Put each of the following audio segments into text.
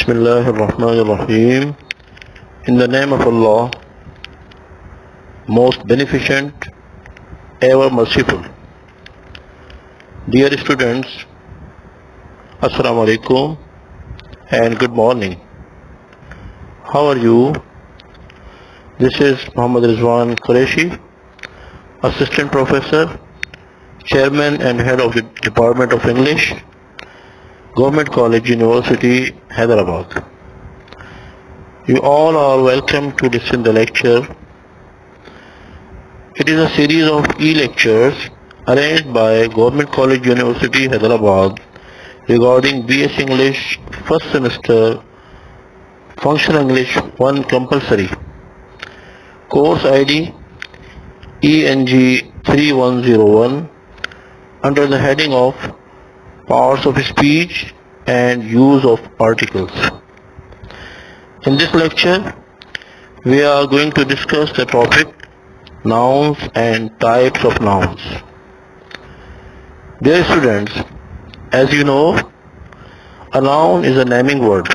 Bismillah ar-Rahman ar-Rahim. In the name of Allah, most beneficent, ever merciful. Dear students, Assalamu alaikum and good morning. How are you? This is Muhammad Rizwan Qureshi, Assistant Professor, Chairman and Head of the Department of English, Government College, University, Hyderabad. You all are welcome to listen the lecture. It is a series of e-lectures arranged by Government College, University, Hyderabad regarding BS English first semester, Functional English 1 compulsory. Course ID ENG 3101 under the heading of Parts of Speech and Use of Articles. In this lecture, we are going to discuss the topic Nouns and Types of Nouns. Dear students, as you know, a noun is a naming word.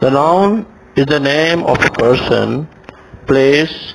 The noun is the name of a person, place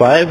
5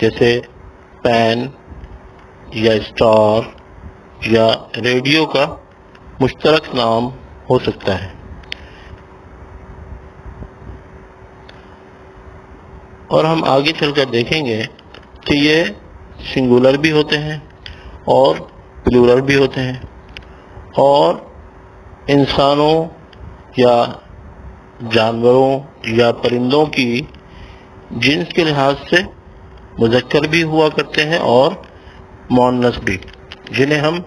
جیسے pain یا star یا radio کا مشترک نام ہو سکتا ہے. اور ہم آگے چل کر دیکھیں گے کہ یہ سنگولر بھی ہوتے ہیں اور پلورل بھی ہوتے ہیں، اور انسانوں یا جانوروں یا پرندوں کی جنس کے لحاظ سے مذکر بھی ہوا کرتے ہیں اور مؤنث بھی، جنہیں ہم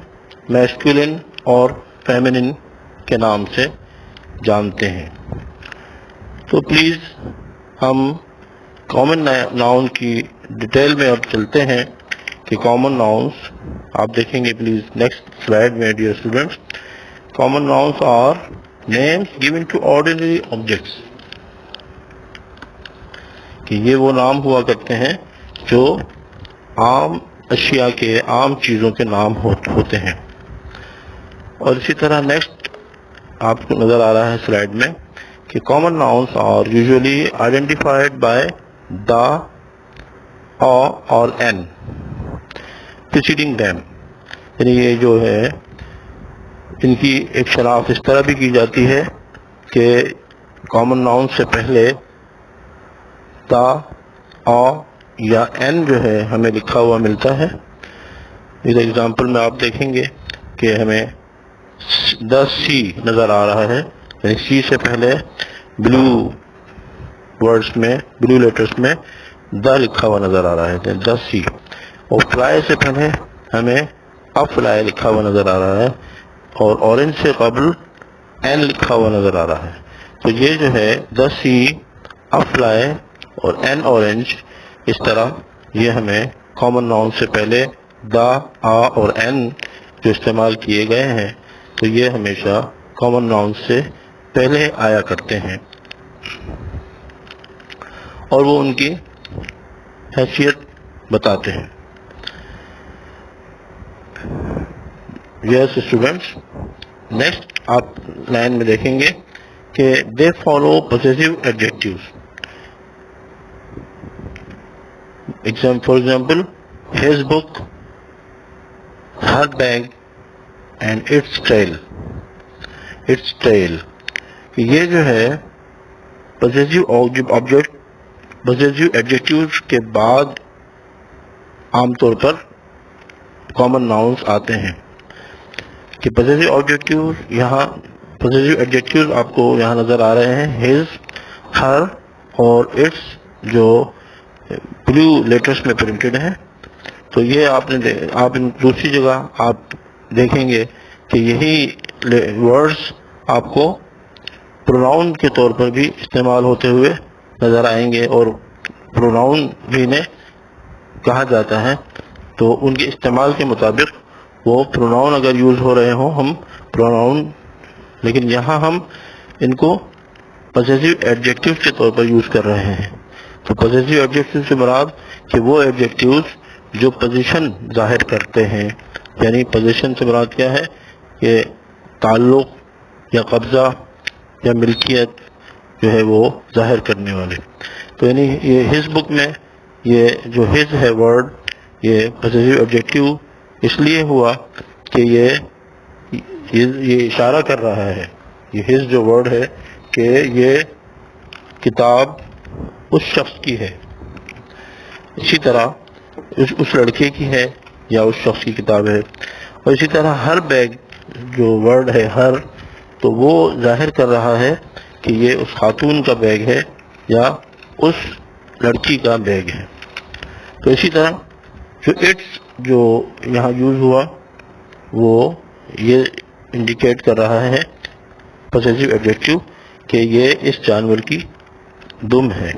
میسکولن اور فیمنن کے نام سے جانتے ہیں. تو پلیز ہم کامن ناؤن کی ڈیٹیل میں اب چلتے ہیں کہ کامن ناؤنس آپ دیکھیں گے پلیز نیکسٹ سلائیڈ میں dear students. Common nouns are names given to ordinary objects, کہ یہ وہ نام ہوا کرتے ہیں جو عام اشیاء کے، عام چیزوں کے نام ہوتے ہیں. اور اسی طرح نیکسٹ آپ کو نظر آ رہا ہے سلائیڈ میں کہ common nouns are usually identified by the اور این preceding them، یعنی یہ جو ہے ان کی ایک شناخت اس طرح بھی کی جاتی ہے کہ کامن ناؤن سے پہلے تا، یا این جو ہے ہمیں لکھا ہوا ملتا ہے. اس ایگزامپل میں آپ دیکھیں گے کہ ہمیں دا سی نظر آ رہا ہے، یعنی سی سے پہلے بلو ورڈز میں، بلو لیٹرز میں دا لکھا ہوا نظر آ رہا ہے، دا سی. اور فلائی سے پہلے ہمیں ا فلائی لکھا ہوا نظر آ رہا ہے، اور اورنج سے قبل این لکھا ہوا نظر آ رہا ہے. تو یہ جو ہے دا سی، ا فلائی اور این اورنج، اس طرح یہ ہمیں کامن ناؤن سے پہلے دا، آ اور این جو استعمال کیے گئے ہیں، تو یہ ہمیشہ کامن ناؤن سے پہلے آیا کرتے ہیں اور وہ ان کی حیثیت بتاتے ہیں. یس اسٹوڈنٹس، نیکسٹ آپ لائن میں دیکھیں گے کہ they follow possessive adjectives. For example his book, her bag and its trail. یہ جو ہے پوزیسو آبجیکٹ، پوزیسو ایڈجیکٹیوز کے بعد عام طور پر کامن ناؤنس آتے ہیں. کہ پوزیسو آبجیکٹیوز، یہاں پوزیسو ایڈجیکٹیوز آپ کو یہاں نظر آ رہے ہیں، ہز، ہر اور اٹس، جو بلو لیٹرس میں پرنٹڈ ہیں. تو یہ آپ دوسری جگہ آپ دیکھیں گے کہ یہی ورڈز آپ کو پروناؤن کے طور پر بھی استعمال ہوتے ہوئے نظر آئیں گے، اور پروناؤن بھی انہیں کہا جاتا ہے. تو ان کے استعمال کے مطابق وہ پروناؤن اگر یوز ہو رہے ہوں ہم پروناؤن، لیکن یہاں ہم ان کو پوزیسو ایڈجیکٹیو کے طور پر یوز کر رہے ہیں. تو پوزیسو ایڈجیکٹیو سے مراد کہ وہ ایڈجیکٹیوز جو پوزیشن ظاہر کرتے ہیں، یعنی پوزیشن سے مراد کیا ہے کہ تعلق یا قبضہ یا ملکیت جو ہے وہ ظاہر کرنے والے. تو یعنی یہ ہز بک میں یہ جو ہز ہے ورڈ، یہ پوزیسو ایڈجیکٹیو اس لیے ہوا کہ یہ اشارہ کر رہا ہے، یہ ہز جو ورڈ ہے، کہ یہ کتاب اس شخص کی ہے، اسی طرح اس لڑکے کی ہے یا اس شخص کی کتاب ہے. اور اسی طرح ہر بیگ جو ورڈ ہے ہر، تو وہ ظاہر کر رہا ہے کہ یہ اس خاتون کا بیگ ہے یا اس لڑکی کا بیگ ہے. تو اسی طرح جو اٹس جو یہاں یوز ہوا وہ یہ انڈیکیٹ کر رہا ہے پوزیسو ایڈجیکٹیو کہ یہ اس جانور کی دم ہے.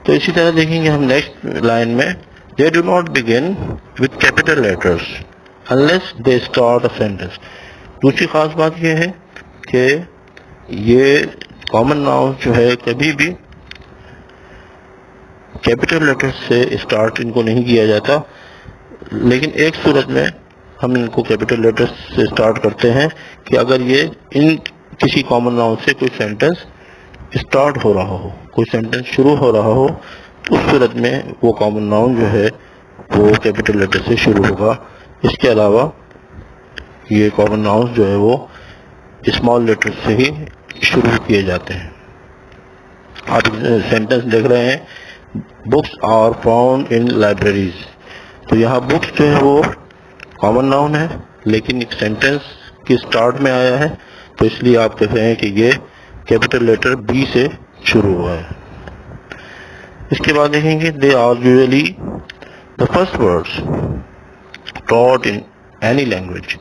تو اسی طرح دیکھیں گے ہم نیکسٹ لائن میں، they do not begin with capital letters unless they start a sentence. دوسری خاص بات یہ ہے کہ یہ کامن ناؤن جو ہے کبھی بھی کیپٹل لیٹر سے اسٹارٹ ان کو نہیں کیا جاتا، لیکن ایک صورت میں ہم ان کو کیپٹل لیٹر سے اسٹارٹ کرتے ہیں کہ اگر یہ ان کسی کامن ناؤن سے کوئی سینٹنس اسٹارٹ ہو رہا ہو، کوئی سینٹنس شروع ہو رہا ہو، اس صورت میں وہ کامن ناؤن جو ہے وہ کیپٹل لیٹر سے شروع ہوگا. اس کے علاوہ یہ کامن ناؤن جو ہے وہ اسمال لیٹر سے ہی شروع کیے جاتے ہیں. آپ سینٹنس دیکھ رہے ہیں books are found in libraries. تو یہاں بکس جو ہے وہ کامن ناؤن ہے لیکن ایک سینٹنس کی اسٹارٹ میں آیا ہے تو اس لیے آپ کہتے ہیں کہ یہ کیپٹل لیٹر بی سے شروع ہوا ہے. اس کے بعد دیکھیں گے they are usually the first words taught in any language,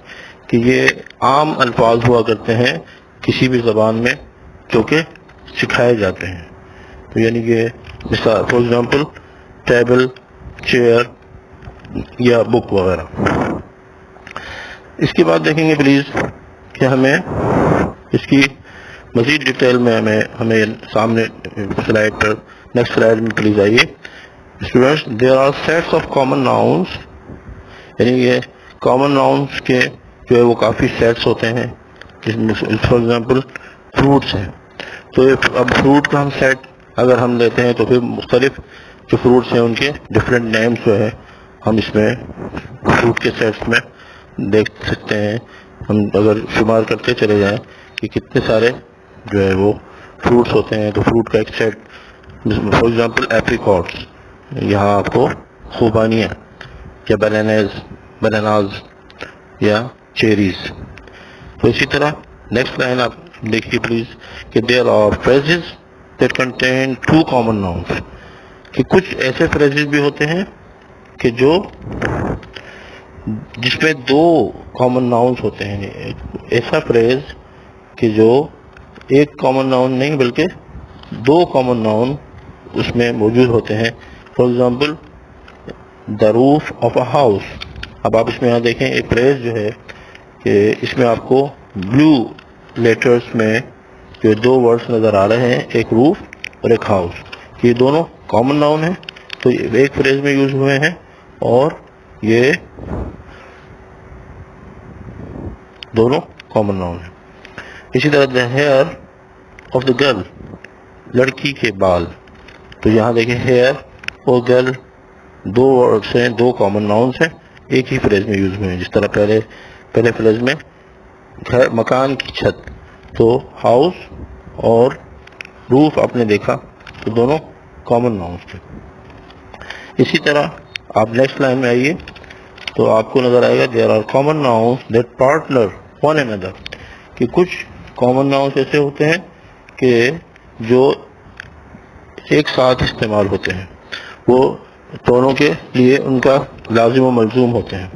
کہ یہ عام الفاظ ہوا کرتے ہیں کسی بھی زبان میں جو کہ سکھائے جاتے ہیں. تو یعنی کہ مثال فار ایگزامپل ٹیبل، چیئر یا بک وغیرہ. اس کے بعد دیکھیں گے پلیز کہ ہمیں اس کی مزید ڈیٹیل میں ہمیں سامنے سلائڈ پر نیکسٹ سلائڈ میں پلیز آئیے. Students there are sets of common nouns, یعنی یہ کامن ناؤنس کے جو ہے وہ کافی سیٹس ہوتے ہیں. فار ایگزامپل فروٹس ہیں، تو اب فروٹ کا ہم سیٹ اگر ہم لیتے ہیں تو پھر مختلف جو فروٹس ہیں ان کے ڈفرینٹ نیمز جو ہے ہم اس میں فروٹ کے سیٹس میں دیکھ سکتے ہیں. ہم اگر شمار کرتے چلے جائیں کہ کتنے سارے جو ہے وہ فروٹس ہوتے ہیں تو فروٹ کا ایک سیٹ، فار ایگزامپل ایپریکاٹس، یہاں آپ کو خوبانیاں یا بناناز یا چیریز. تو اسی طرح نیکسٹ لائن آپ دیکھیے پلیز کہ there are phrases that contain two common nouns, کہ کچھ ایسے فریزز بھی ہوتے ہیں کہ جس میں دو کامن ناؤنس ہوتے ہیں. ایسا فریز کہ جو ایک کامن ناؤن نہیں بلکہ دو کامن ناؤن اس میں موجود ہوتے ہیں. For example the roof of a house. اب آپ اس میں یہاں دیکھیں ایک فریز جو ہے کہ اس میں آپ کو بلو لیٹرز میں جو دو ورڈز نظر آ رہے ہیں، ایک روف اور ایک ہاؤس، یہ دونوں کامن ناؤن ہیں تو ایک فریز میں یوز ہوئے ہیں اور یہ دونوں کامن ناؤن ہیں. اسی طرح دا ہیئر آف دا گرل، لڑکی کے بال. تو یہاں دیکھیں ہیئر اور گرل دو ورڈس ہیں، دو کامن ناؤنس ہیں، ایک ہی فریز میں یوز ہوئے ہیں. جس طرح پہلے فریز میں گھر مکان کی چھت، تو ہاؤس اور روف آپ نے دیکھا تو دونوں کامن ناؤنس تھے. اسی طرح آپ نیکسٹ لائن میں آئیے تو آپ کو نظر آئے گا there are common nouns that partner one another, کہ کچھ کامن ناؤنس ایسے ہوتے ہیں کہ جو ایک ساتھ استعمال ہوتے ہیں، وہ دونوں کے لیے ان کا لازم و ملزوم ہوتے ہیں.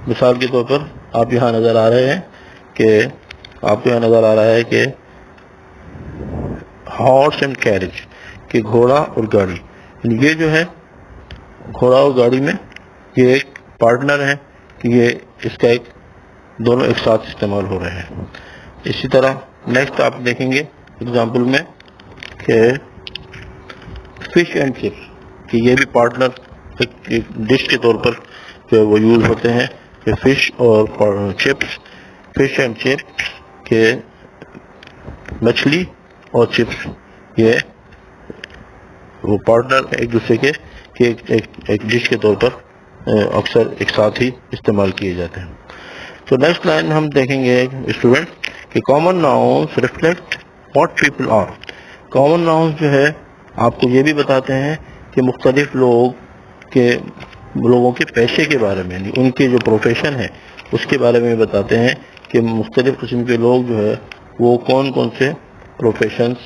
مثال کے طور پر آپ یہاں نظر آ رہے ہیں کہ آپ کو یہاں نظر آ رہا ہے کہ ہارس اینڈ کیریج، کہ گھوڑا اور گاڑی. یہ جو ہے گھوڑا اور گاڑی میں یہ ایک پارٹنر ہے کہ یہ اس کا دونوں ایک ساتھ استعمال ہو رہے ہیں. اسی طرح نیکسٹ آپ دیکھیں گے اگزامپل میں کہ فش اینڈ چپس، کہ یہ بھی پارٹنر ایک ڈش کے طور پر جو وہ یوز ہوتے ہیں کہ فش اور چپس. فش اینڈ چپس کہ مچھلی اور چپس یہ وہ پارٹنر ایک دوسرے کے کہ ایک ڈش کے طور پر اکثر ایک ساتھ ہی استعمال کیے جاتے ہیں. تو نیکسٹ لائن ہم دیکھیں گے اسٹوڈنٹ کہ common nouns reflect what people are. Common nouns جو ہے آپ کو یہ بھی بتاتے ہیں کہ مختلف لوگوں کے پیشے کے بارے میں، یعنی ان کے جو پروفیشن ہے اس کے بارے میں بتاتے ہیں کہ مختلف قسم کے لوگ جو ہے وہ کون کون سے پروفیشنز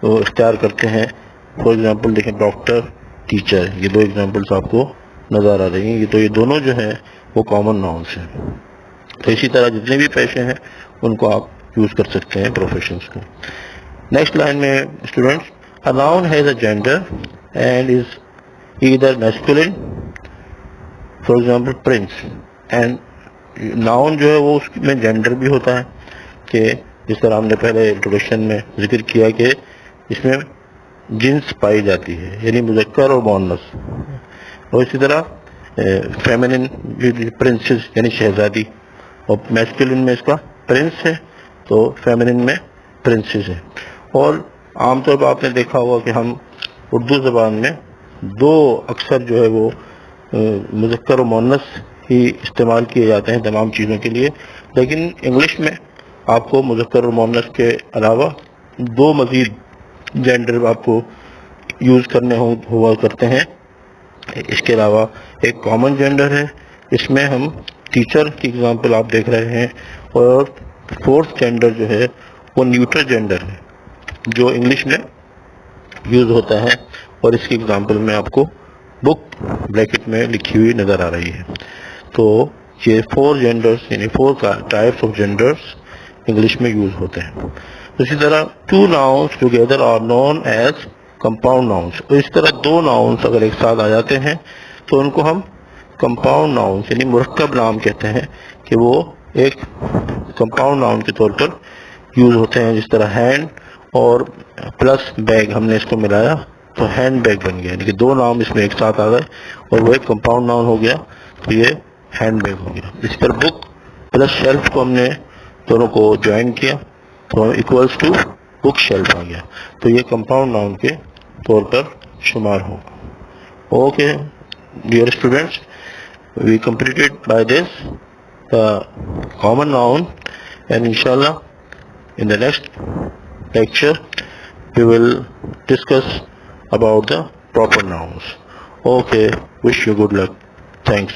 اختیار کرتے ہیں. فار ایگزامپل دیکھیں ڈاکٹر، ٹیچر، یہ دو ایگزامپلس آپ کو نظر آ رہی ہیں. تو یہ دونوں جو ہیں وہ کامن ناؤنس ہیں. تو اسی طرح جتنے بھی پیشے ہیں ان کو آپ یوز کر سکتے ہیں پروفیشنز کو. نیکسٹ لائن میں students a noun has a gender and is either masculine, for example prince, and noun جو ہے وہ اس میں جینڈر بھی ہوتا ہے کہ جس طرح ہم نے پہلے انٹروڈکشن میں ذکر کیا کہ اس میں جنس پائی جاتی ہے یعنی مذکر اور مؤنث. اور اسی طرح فیمنن پرنسز یعنی شہزادی، اور میسکولن میں اس کا پرنس ہے تو فیمنن میں پرنسز ہے. اور عام طور پر آپ نے دیکھا ہوگا کہ ہم اردو زبان میں دو اکثر جو ہے وہ مذکر و مؤنث ہی استعمال کیے جاتے ہیں تمام چیزوں کے لیے، لیکن انگلش میں آپ کو مذکر و مؤنث کے علاوہ دو مزید جینڈر آپ کو یوز کرنے ہوا کرتے ہیں۔ اس کے علاوہ ایک کامن جینڈر ہے، اس میں ہم ٹیچر کی اگزامپل آپ دیکھ رہے ہیں، اور فورتھ جینڈر جو ہے وہ نیوٹرل جینڈر ہے جو انگلش میں یوز ہوتا ہے، اور اس کی اگزامپل میں آپ کو بک بریکٹ میں لکھی ہوئی نظر آ رہی ہے۔ تو یہ 4 جینڈرز یعنی 4 ٹائپس آف جینڈرز انگلش میں یوز ہوتے ہیں۔ اسی طرح 2 nouns together are known as compound nouns، اور اس طرح 2 nouns اگر ایک ساتھ آ جاتے ہیں تو ان کو ہم compound nouns یعنی مرکب نام کہتے ہیں، کہ وہ ایک compound noun کے طور پر یوز ہوتے ہیں، جس طرح ہینڈ اور پلس بیگ ہم نے اس کو ملایا تو ہینڈ بیگ بن گیا، یعنی کہ 2 نام اس میں ایک ساتھ آ گئے اور وہ ایک کمپاؤنڈ ناؤن ہو گیا، تو یہ ہینڈ بیگ ہو گیا۔ اس پر بک پلس شیلف کو ہم نے دونوں کو جوائن کیا تو ایکولس ٹو بک شیلف آ گیا، تو یہ کمپاؤنڈ ناؤن کے طور پر شمار ہوگا۔ Okay dear students, we completed by this the common noun, and inshallah in the next lecture we will discuss about the proper nouns. Okay, wish you good luck. Thanks.